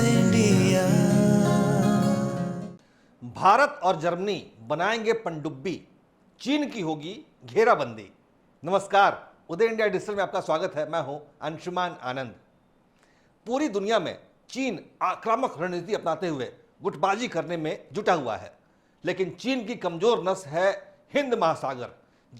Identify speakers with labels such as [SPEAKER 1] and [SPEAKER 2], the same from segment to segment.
[SPEAKER 1] India.
[SPEAKER 2] Bharat और Germany बनाएंगे पनडुब्बी, चीन की होगी घेराबंदी। नमस्कार, उदय इंडिया डिजिटल में आपका स्वागत है। मैं हूं अंशुमान आनंद। पूरी दुनिया में चीन आक्रामक रणनीति अपनाते हुए गुटबाजी करने में जुटा हुआ है, लेकिन चीन की कमजोर नस है हिंद महासागर,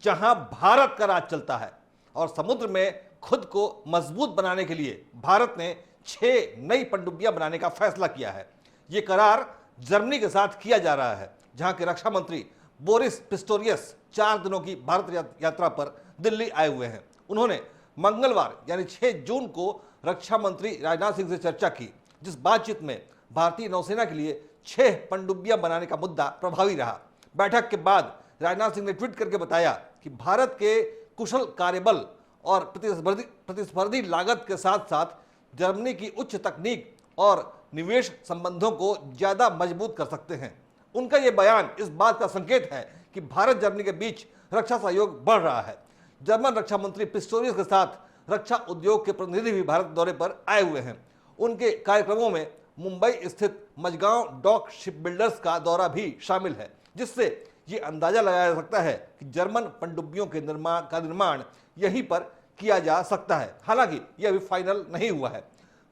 [SPEAKER 2] जहां भारत का राज चलता है। और समुद्र में खुद को मजबूत बनाने के लिए भारत ने 6 नई पनडुब्बियां बनाने का फैसला किया है। ये करार जर्मनी के साथ किया जा रहा है, जहां के रक्षा मंत्री बोरिस पिस्टोरियस 4 दिनों की भारत यात्रा पर दिल्ली आए हुए हैं। उन्होंने मंगलवार यानी 6 जून को रक्षा मंत्री राजनाथ सिंह से चर्चा की, जिस बातचीत में भारतीय नौसेना के लिए 6 पनडुब्बियां बनाने का मुद्दा प्रभावी रहा। बैठक के बाद राजनाथ सिंह ने ट्वीट करके बताया कि भारत के कुशल कार्यबल और प्रतिस्पर्धी लागत के साथ साथ जर्मनी की उच्च तकनीक और निवेश संबंधों को ज्यादा मजबूत कर सकते हैं। उनका यह बयान इस बात का संकेत है कि भारत जर्मनी के बीच रक्षा सहयोग बढ़ रहा है। जर्मन रक्षा मंत्री पिस्टोरियस के साथ रक्षा उद्योग के प्रतिनिधि भी भारत दौरे पर आए हुए हैं। उनके कार्यक्रमों में मुंबई स्थित मझगांव डॉक शिप बिल्डर्स का दौरा भी शामिल है, जिससे ये अंदाजा लगाया जा सकता है कि जर्मन पनडुब्बियों के निर्माण यहीं पर किया जा सकता है। हालांकि यह अभी फाइनल नहीं हुआ है।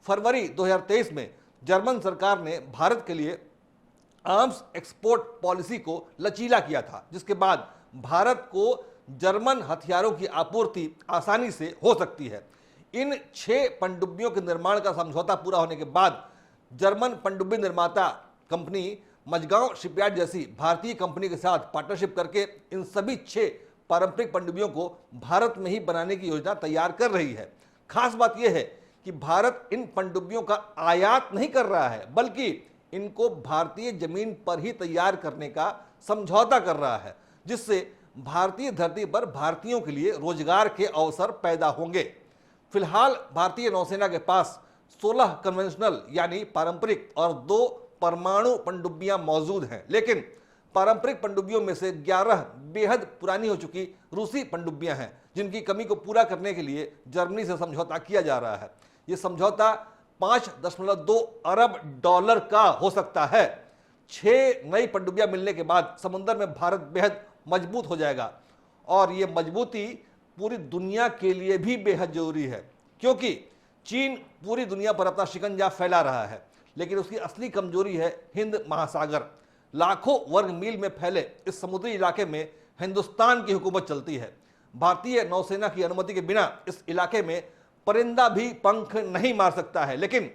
[SPEAKER 2] फरवरी 2023 में जर्मन सरकार ने भारत के लिए आर्म्स एक्सपोर्ट पॉलिसी को लचीला किया था, जिसके बाद भारत को जर्मन हथियारों की आपूर्ति आसानी से हो सकती है। इन 6 पनडुब्बियों के निर्माण का समझौता पूरा होने के बाद जर्मन पनडुब्बी निर्माता कंपनी मझगांव शिपयार्ड जैसी भारतीय कंपनी के साथ पार्टनरशिप करके इन सभी 6 पारंपरिक पनडुब्बियों को भारत में ही बनाने की योजना तैयार कर रही है। खास बात यह है कि भारत इन पनडुब्बियों का आयात नहीं कर रहा है, बल्कि इनको भारतीय जमीन पर ही तैयार करने का समझौता कर रहा है, जिससे भारतीय धरती पर भारतीयों के लिए रोजगार के अवसर पैदा होंगे। फिलहाल भारतीय नौसेना के पास 16 कन्वेंशनल यानी पारंपरिक और 2 परमाणु पनडुब्बियां मौजूद हैं, लेकिन पारंपरिक पनडुब्बियों में से 11 बेहद पुरानी हो चुकी रूसी पनडुब्बियां हैं, जिनकी कमी को पूरा करने के लिए जर्मनी से समझौता किया जा रहा है। यह समझौता $5.2 अरब का हो सकता है। 6 नई पनडुब्बियां मिलने के बाद समुद्र में भारत बेहद मजबूत हो जाएगा, और यह मजबूती पूरी दुनिया के लिए भी बेहद जरूरी है, क्योंकि चीन पूरी दुनिया पर अपना शिकंजा फैला रहा है, लेकिन उसकी असली कमजोरी है हिंद महासागर। लाखों वर्ग मील में फैले इस समुद्री इलाके में हिंदुस्तान की हुकूमत चलती है। भारतीय नौसेना की अनुमति के बिना इस इलाके में परिंदा भी पंख नहीं मार सकता है, लेकिन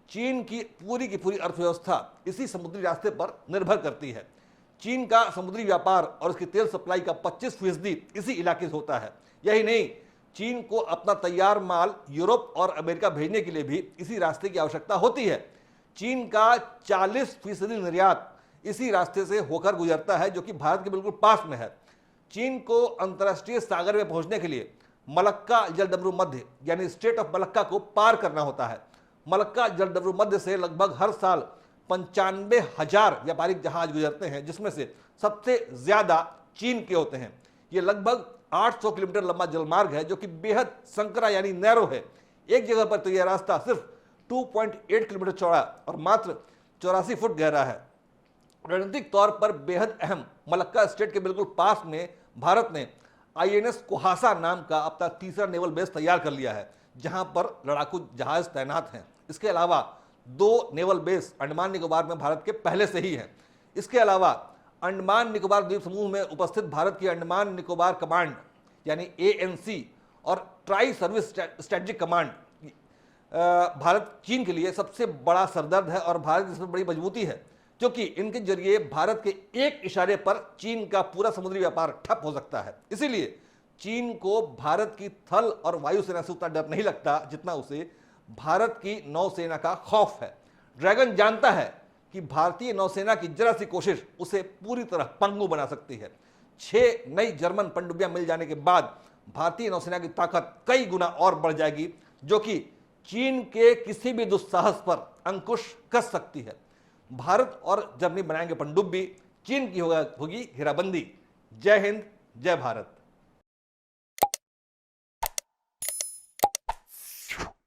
[SPEAKER 2] चीन की पूरी अर्थव्यवस्था इसी समुद्री रास्ते पर निर्भर करती है। चीन का समुद्री व्यापार और उसकी तेल सप्लाई का 25% इसी इलाके से होता है। यही नहीं, चीन को अपना तैयार माल यूरोप और अमेरिका भेजने के लिए भी इसी रास्ते की आवश्यकता होती है। चीन का 40% निर्यात इसी रास्ते से होकर गुजरता है, जो कि भारत के बिल्कुल पास में है। चीन को अंतर्राष्ट्रीय सागर में पहुंचने के लिए मलक्का जलडमरू मध्य यानी स्ट्रेट ऑफ मलक्का को पार करना होता है। मलक्का जलडमरू मध्य से लगभग हर साल 95,000 व्यापारिक जहाज गुजरते हैं, जिसमें से सबसे ज्यादा चीन के होते हैं। ये लगभग 800 किलोमीटर लंबा जलमार्ग है, जो कि बेहद संकरा यानी नैरो है। एक जगह पर तो यह रास्ता सिर्फ 2.8 किलोमीटर चौड़ा और मात्र 84 फुट गहरा है। रणनीतिक तौर पर बेहद अहम मलक्का स्ट्रेट के बिल्कुल पास में भारत ने INS कोहासा नाम का अपना तीसरा नेवल बेस तैयार कर लिया है, जहां पर लड़ाकू जहाज तैनात हैं। इसके अलावा 2 नेवल बेस अंडमान निकोबार में भारत के पहले से ही हैं। इसके अलावा अंडमान निकोबार द्वीप समूह में उपस्थित भारत की अंडमान निकोबार कमांड यानी ANC और tri service strategic command Bharat चीन के लिए सबसे बड़ा सरदर्द है, और भारत की सबसे बड़ी मजबूती है, क्योंकि इनके जरिए भारत के एक इशारे पर चीन का पूरा समुद्री व्यापार ठप हो सकता है। इसीलिए चीन को भारत की थल और वायुसेना से उतना डर नहीं लगता जितना उसे भारत की नौसेना का खौफ है। ड्रैगन जानता है कि भारतीय नौसेना की जरा सी कोशिश उसे पूरी तरह पंगु बना सकती है। 6 नई जर्मन पनडुब्बियां मिल जाने के बाद भारतीय नौसेना की ताकत कई गुना और बढ़ जाएगी, जो कि चीन के किसी भी दुस्साहस पर अंकुश कस सकती है। भारत और जर्मनी बनाएंगे पनडुब्बी, चीन की होगी घेराबंदी। जय हिंद, जय भारत।